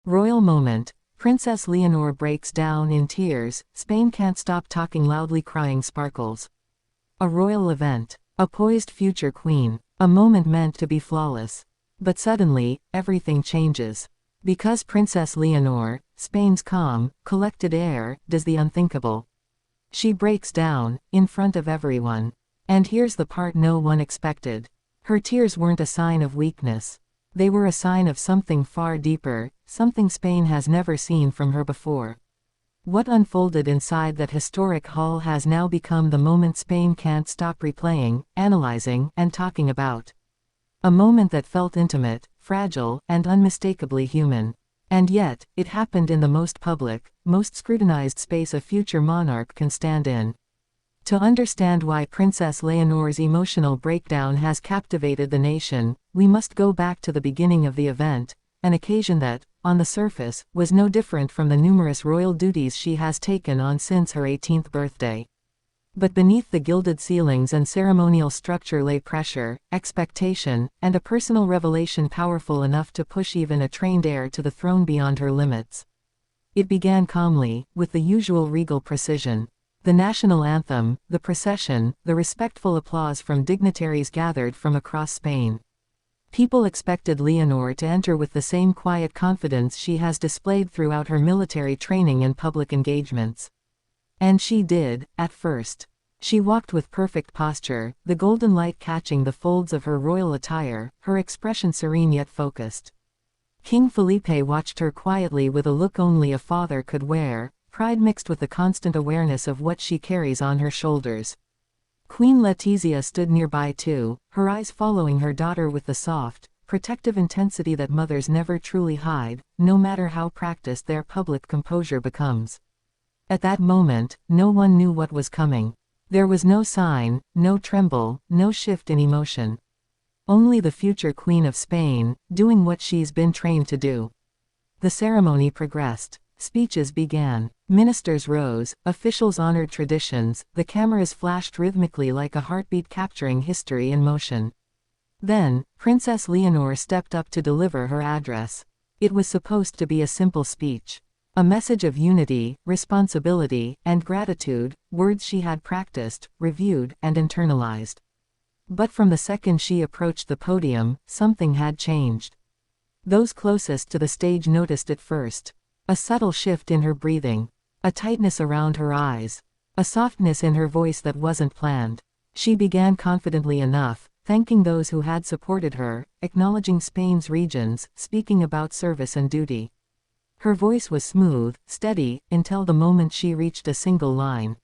Royal moment. Princess Leonor breaks down in tears, Spain can't stop talking loudly crying sparkles. A royal event. A poised future queen. A moment meant to be flawless. But suddenly, everything changes. Because Princess Leonor, Spain's calm, collected air, does the unthinkable. She breaks down, in front of everyone. And here's the part no one expected. Her tears weren't a sign of weakness. They were a sign of something far deeper, something Spain has never seen from her before. What unfolded inside that historic hall has now become the moment Spain can't stop replaying, analyzing, and talking about. A moment that felt intimate, fragile, and unmistakably human. And yet, it happened in the most public, most scrutinized space a future monarch can stand in. To understand why Princess Leonor's emotional breakdown has captivated the nation, we must go back to the beginning of the event, an occasion that, on the surface, was no different from the numerous royal duties she has taken on since her 18th birthday. But beneath the gilded ceilings and ceremonial structure lay pressure, expectation, and a personal revelation powerful enough to push even a trained heir to the throne beyond her limits. It began calmly, with the usual regal precision. The national anthem, the procession, the respectful applause from dignitaries gathered from across Spain. People expected Leonor to enter with the same quiet confidence she has displayed throughout her military training and public engagements. And she did, at first. She walked with perfect posture, the golden light catching the folds of her royal attire, her expression serene yet focused. King Felipe watched her quietly with a look only a father could wear, pride mixed with the constant awareness of what she carries on her shoulders. Queen Letizia stood nearby too, her eyes following her daughter with the soft, protective intensity that mothers never truly hide, no matter how practiced their public composure becomes. At that moment, no one knew what was coming. There was no sign, no tremble, no shift in emotion. Only the future Queen of Spain, doing what she's been trained to do. The ceremony progressed. Speeches began. Ministers rose, officials honored traditions, the cameras flashed rhythmically like a heartbeat capturing history in motion. Then, Princess Leonor stepped up to deliver her address. It was supposed to be a simple speech. A message of unity, responsibility, and gratitude, words she had practiced, reviewed, and internalized. But from the second she approached the podium, something had changed. Those closest to the stage noticed it first. A subtle shift in her breathing. A tightness around her eyes. A softness in her voice that wasn't planned. She began confidently enough, thanking those who had supported her, acknowledging Spain's regions, speaking about service and duty. Her voice was smooth, steady, until the moment she reached a single line.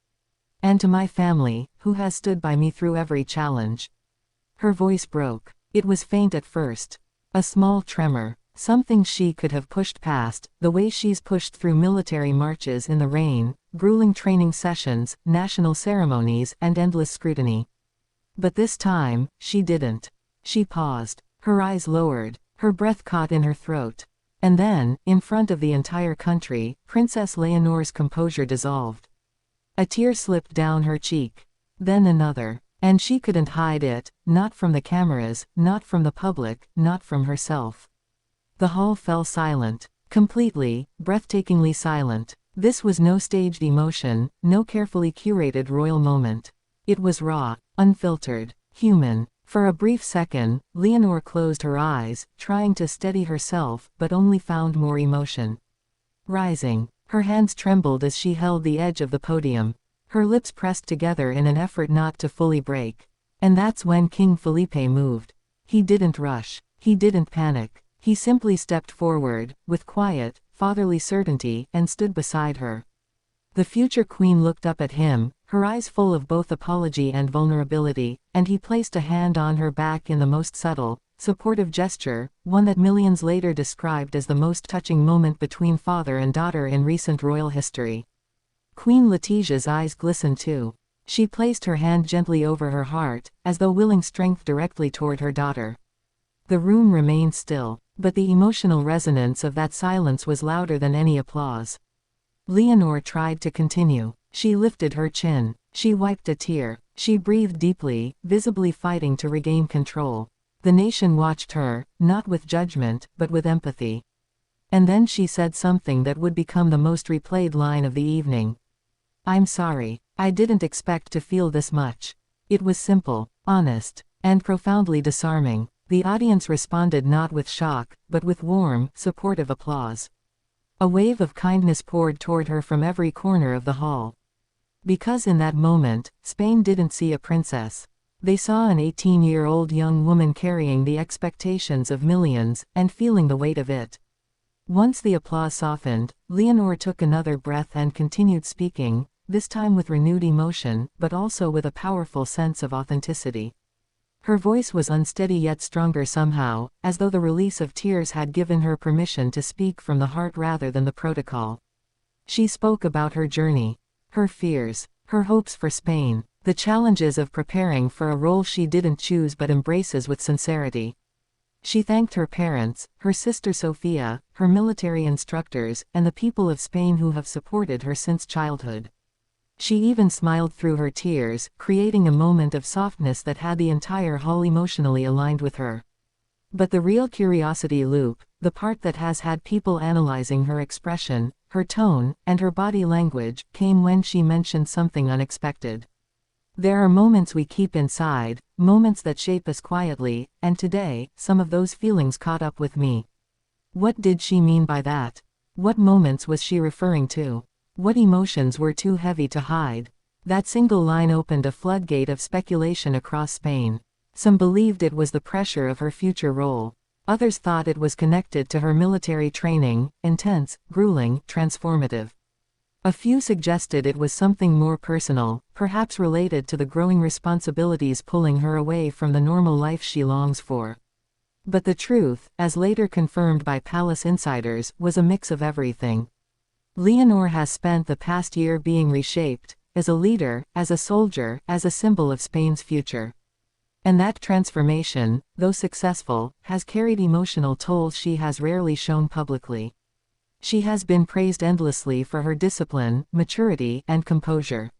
And to my family, who has stood by me through every challenge. Her voice broke. It was faint at first. A small tremor. Something she could have pushed past, the way she's pushed through military marches in the rain, grueling training sessions, national ceremonies, and endless scrutiny. But this time, she didn't. She paused. Her eyes lowered. Her breath caught in her throat. And then, in front of the entire country, Princess Leonor's composure dissolved. A tear slipped down her cheek. Then another. And she couldn't hide it, not from the cameras, not from the public, not from herself. The hall fell silent. Completely, breathtakingly silent. This was no staged emotion, no carefully curated royal moment. It was raw, unfiltered, human. For a brief second, Leonor closed her eyes, trying to steady herself, but only found more emotion. Rising. Her hands trembled as she held the edge of the podium. Her lips pressed together in an effort not to fully break. And that's when King Felipe moved. He didn't rush. He didn't panic. He simply stepped forward, with quiet, fatherly certainty, and stood beside her. The future queen looked up at him, her eyes full of both apology and vulnerability, and he placed a hand on her back in the most subtle, supportive gesture, one that millions later described as the most touching moment between father and daughter in recent royal history. Queen Letizia's eyes glistened too. She placed her hand gently over her heart, as though willing strength directly toward her daughter. The room remained still. But the emotional resonance of that silence was louder than any applause. Leonor tried to continue. She lifted her chin. She wiped a tear. She breathed deeply, visibly fighting to regain control. The nation watched her, not with judgment, but with empathy. And then she said something that would become the most replayed line of the evening. "I'm sorry. I didn't expect to feel this much." It was simple, honest, and profoundly disarming. The audience responded not with shock, but with warm, supportive applause. A wave of kindness poured toward her from every corner of the hall. Because in that moment, Spain didn't see a princess. They saw an 18-year-old young woman carrying the expectations of millions, and feeling the weight of it. Once the applause softened, Leonor took another breath and continued speaking, this time with renewed emotion, but also with a powerful sense of authenticity. Her voice was unsteady yet stronger somehow, as though the release of tears had given her permission to speak from the heart rather than the protocol. She spoke about her journey, her fears, her hopes for Spain, the challenges of preparing for a role she didn't choose but embraces with sincerity. She thanked her parents, her sister Sofia, her military instructors, and the people of Spain who have supported her since childhood. She even smiled through her tears, creating a moment of softness that had the entire hall emotionally aligned with her. But the real curiosity loop, the part that has had people analyzing her expression, her tone, and her body language, came when she mentioned something unexpected. There are moments we keep inside, moments that shape us quietly, and today, some of those feelings caught up with me. What did she mean by that? What moments was she referring to? What emotions were too heavy to hide? That single line opened a floodgate of speculation across Spain. Some believed it was the pressure of her future role. Others thought it was connected to her military training, intense, grueling, transformative. A few suggested it was something more personal, perhaps related to the growing responsibilities pulling her away from the normal life she longs for. But the truth, as later confirmed by palace insiders, was a mix of everything. Leonor has spent the past year being reshaped, as a leader, as a soldier, as a symbol of Spain's future. And that transformation, though successful, has carried emotional tolls she has rarely shown publicly. She has been praised endlessly for her discipline, maturity, and composure.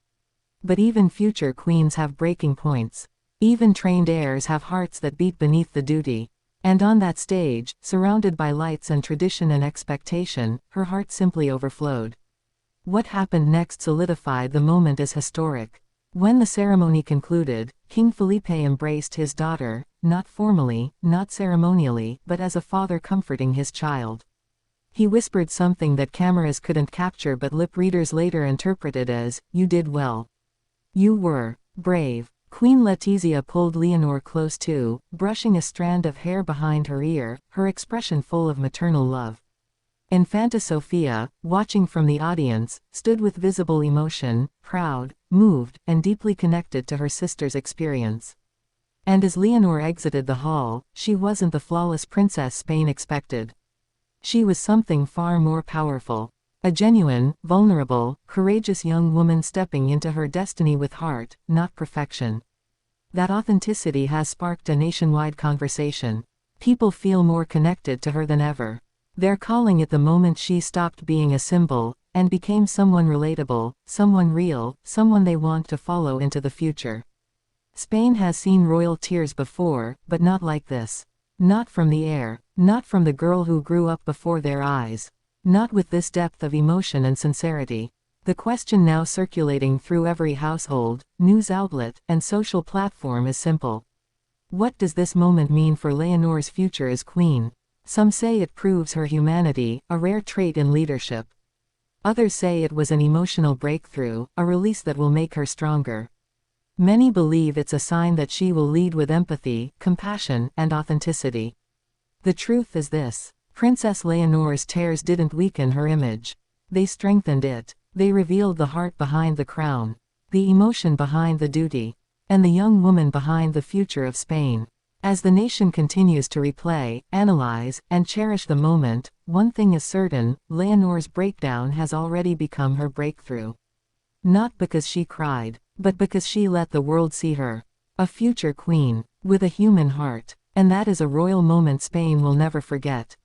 But even future queens have breaking points. Even trained heirs have hearts that beat beneath the duty. And on that stage, surrounded by lights and tradition and expectation, her heart simply overflowed. What happened next solidified the moment as historic. When the ceremony concluded, King Felipe embraced his daughter, not formally, not ceremonially, but as a father comforting his child. He whispered something that cameras couldn't capture but lip readers later interpreted as, "You did well. You were brave." Queen Letizia pulled Leonor close too, brushing a strand of hair behind her ear, her expression full of maternal love. Infanta Sofia, watching from the audience, stood with visible emotion, proud, moved, and deeply connected to her sister's experience. And as Leonor exited the hall, she wasn't the flawless princess Spain expected. She was something far more powerful. A genuine, vulnerable, courageous young woman stepping into her destiny with heart, not perfection. That authenticity has sparked a nationwide conversation. People feel more connected to her than ever. They're calling it the moment she stopped being a symbol, and became someone relatable, someone real, someone they want to follow into the future. Spain has seen royal tears before, but not like this. Not from the heir, not from the girl who grew up before their eyes. Not with this depth of emotion and sincerity. The question now circulating through every household, news outlet, and social platform is simple. What does this moment mean for Leonor's future as queen? Some say it proves her humanity, a rare trait in leadership. Others say it was an emotional breakthrough, a release that will make her stronger. Many believe it's a sign that she will lead with empathy, compassion, and authenticity. The truth is this. Princess Leonor's tears didn't weaken her image. They strengthened it. They revealed the heart behind the crown, the emotion behind the duty, and the young woman behind the future of Spain. As the nation continues to replay, analyze, and cherish the moment, one thing is certain: Leonor's breakdown has already become her breakthrough. Not because she cried, but because she let the world see her. A future queen, with a human heart. And that is a royal moment Spain will never forget.